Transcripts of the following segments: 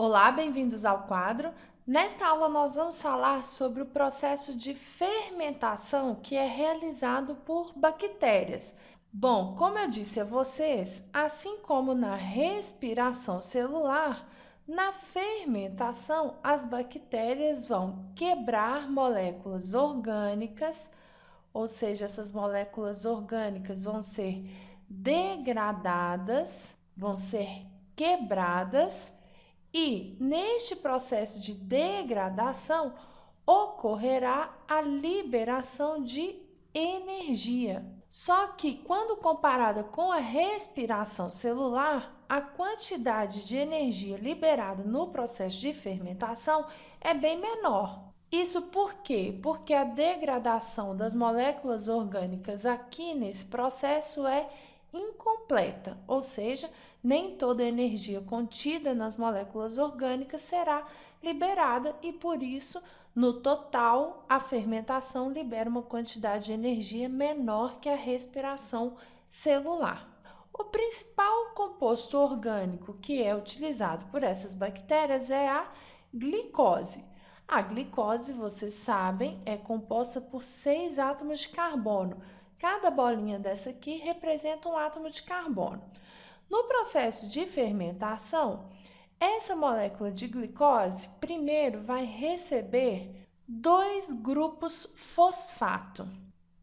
Olá, bem-vindos ao quadro. Nesta aula, nós vamos falar sobre o processo de fermentação que é realizado por bactérias. Bom, como eu disse a vocês, assim como na respiração celular, na fermentação, as bactérias vão quebrar moléculas orgânicas, ou seja, essas moléculas orgânicas vão ser degradadas, vão ser quebradas. E neste processo de degradação ocorrerá a liberação de energia. Só que quando comparada com a respiração celular, a quantidade de energia liberada no processo de fermentação é bem menor. Isso por quê? Porque a degradação das moléculas orgânicas aqui nesse processo é incompleta, ou seja, nem toda a energia contida nas moléculas orgânicas será liberada e, por isso, no total, a fermentação libera uma quantidade de energia menor que a respiração celular. O principal composto orgânico que é utilizado por essas bactérias é a glicose. A glicose, vocês sabem, é composta por 6 átomos de carbono. Cada bolinha dessa aqui representa um átomo de carbono. No processo de fermentação, essa molécula de glicose primeiro vai receber 2 grupos fosfato.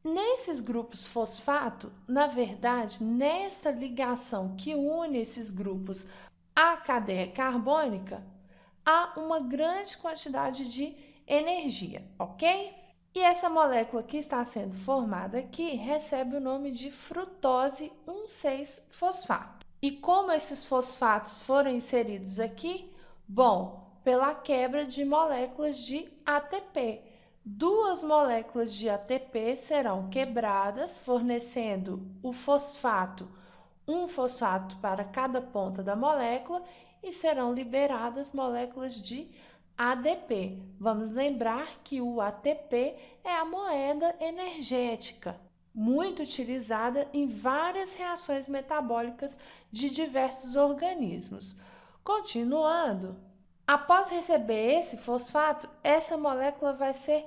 Nesses grupos fosfato, na verdade, nesta ligação que une esses grupos à cadeia carbônica, há uma grande quantidade de energia, ok? E essa molécula que está sendo formada aqui recebe o nome de frutose 1,6-fosfato. E como esses fosfatos foram inseridos aqui? Bom, pela quebra de moléculas de ATP. 2 moléculas de ATP serão quebradas, fornecendo o fosfato, um fosfato para cada ponta da molécula, e serão liberadas moléculas de ADP. Vamos lembrar que o ATP é a moeda energética, muito utilizada em várias reações metabólicas de diversos organismos. Continuando, após receber esse fosfato, essa molécula vai ser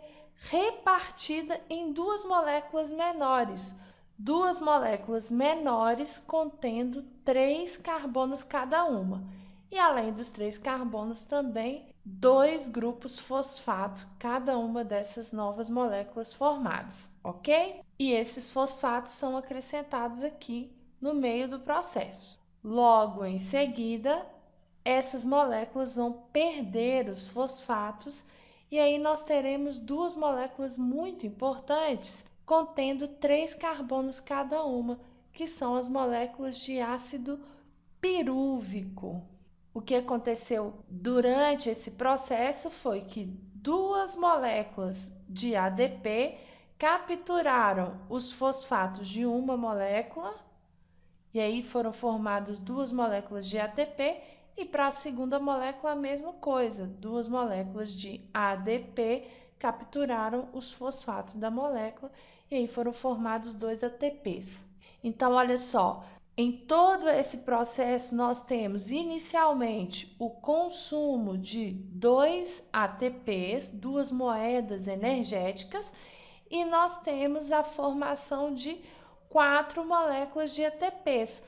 repartida em 2 moléculas menores. 2 moléculas menores contendo 3 carbonos cada uma. E além dos 3 carbonos também 2 grupos fosfato, cada uma dessas novas moléculas formadas, ok? E esses fosfatos são acrescentados aqui no meio do processo. Logo em seguida, essas moléculas vão perder os fosfatos e aí nós teremos 2 moléculas muito importantes, contendo 3 carbonos cada uma, que são as moléculas de ácido pirúvico. O que aconteceu durante esse processo foi que 2 moléculas de ADP capturaram os fosfatos de uma molécula, e aí foram formadas 2 moléculas de ATP, e para a segunda molécula a mesma coisa, 2 moléculas de ADP capturaram os fosfatos da molécula, e aí foram formados 2 ATPs. Então, olha só, em todo esse processo, nós temos inicialmente o consumo de 2 ATPs, 2 moedas energéticas, e nós temos a formação de 4 moléculas de ATPs.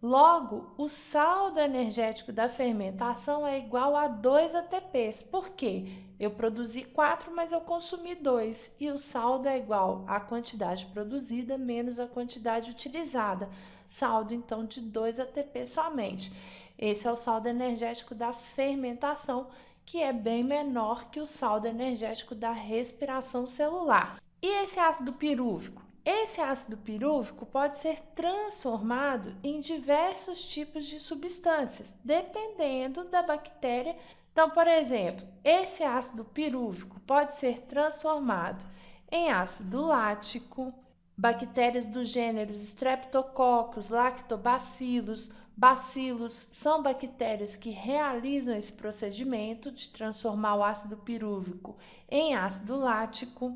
Logo, o saldo energético da fermentação é igual a 2 ATPs. Por quê? Eu produzi 4, mas eu consumi 2, e o saldo é igual à quantidade produzida menos a quantidade utilizada. Saldo, então, de 2 ATP somente. Esse é o saldo energético da fermentação, que é bem menor que o saldo energético da respiração celular. E esse ácido pirúvico? Esse ácido pirúvico pode ser transformado em diversos tipos de substâncias, dependendo da bactéria. Então, por exemplo, esse ácido pirúvico pode ser transformado em ácido lático. Bactérias dos gêneros Streptococcus, Lactobacillus, bacilos são bactérias que realizam esse procedimento de transformar o ácido pirúvico em ácido lático.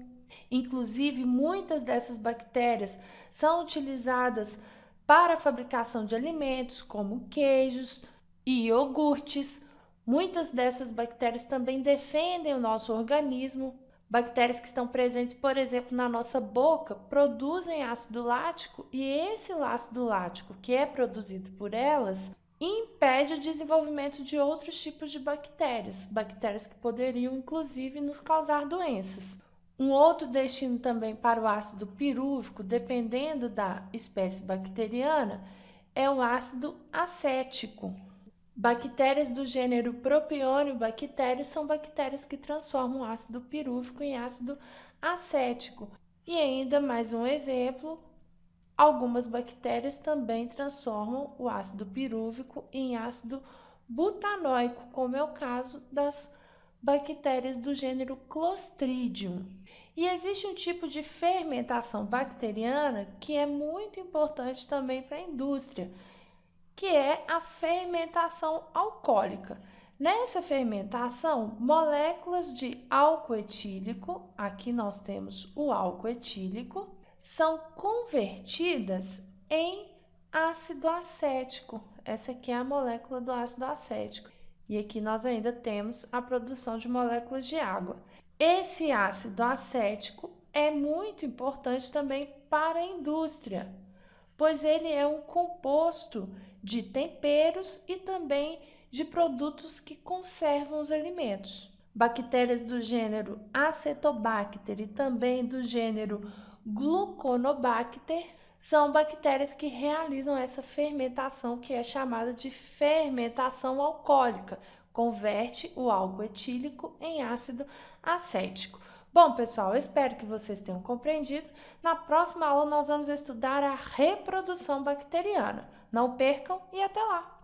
Inclusive, muitas dessas bactérias são utilizadas para a fabricação de alimentos, como queijos e iogurtes. Muitas dessas bactérias também defendem o nosso organismo. Bactérias que estão presentes, por exemplo, na nossa boca, produzem ácido lático e esse ácido lático que é produzido por elas impede o desenvolvimento de outros tipos de bactérias, bactérias que poderiam inclusive nos causar doenças. Um outro destino também para o ácido pirúvico, dependendo da espécie bacteriana, é o ácido acético. Bactérias do gênero Propionibacterium são bactérias que transformam o ácido pirúvico em ácido acético. E ainda mais um exemplo, algumas bactérias também transformam o ácido pirúvico em ácido butanóico, como é o caso das bactérias do gênero Clostridium. E existe um tipo de fermentação bacteriana que é muito importante também para a indústria, que é a fermentação alcoólica. Nessa fermentação, moléculas de álcool etílico, aqui nós temos o álcool etílico, são convertidas em ácido acético. Essa aqui é a molécula do ácido acético. E aqui nós ainda temos a produção de moléculas de água. Esse ácido acético é muito importante também para a indústria, pois ele é um composto de temperos e também de produtos que conservam os alimentos. Bactérias do gênero Acetobacter e também do gênero Gluconobacter são bactérias que realizam essa fermentação que é chamada de fermentação alcoólica, converte o álcool etílico em ácido acético. Bom, pessoal, eu espero que vocês tenham compreendido. Na próxima aula nós vamos estudar a reprodução bacteriana. Não percam e até lá!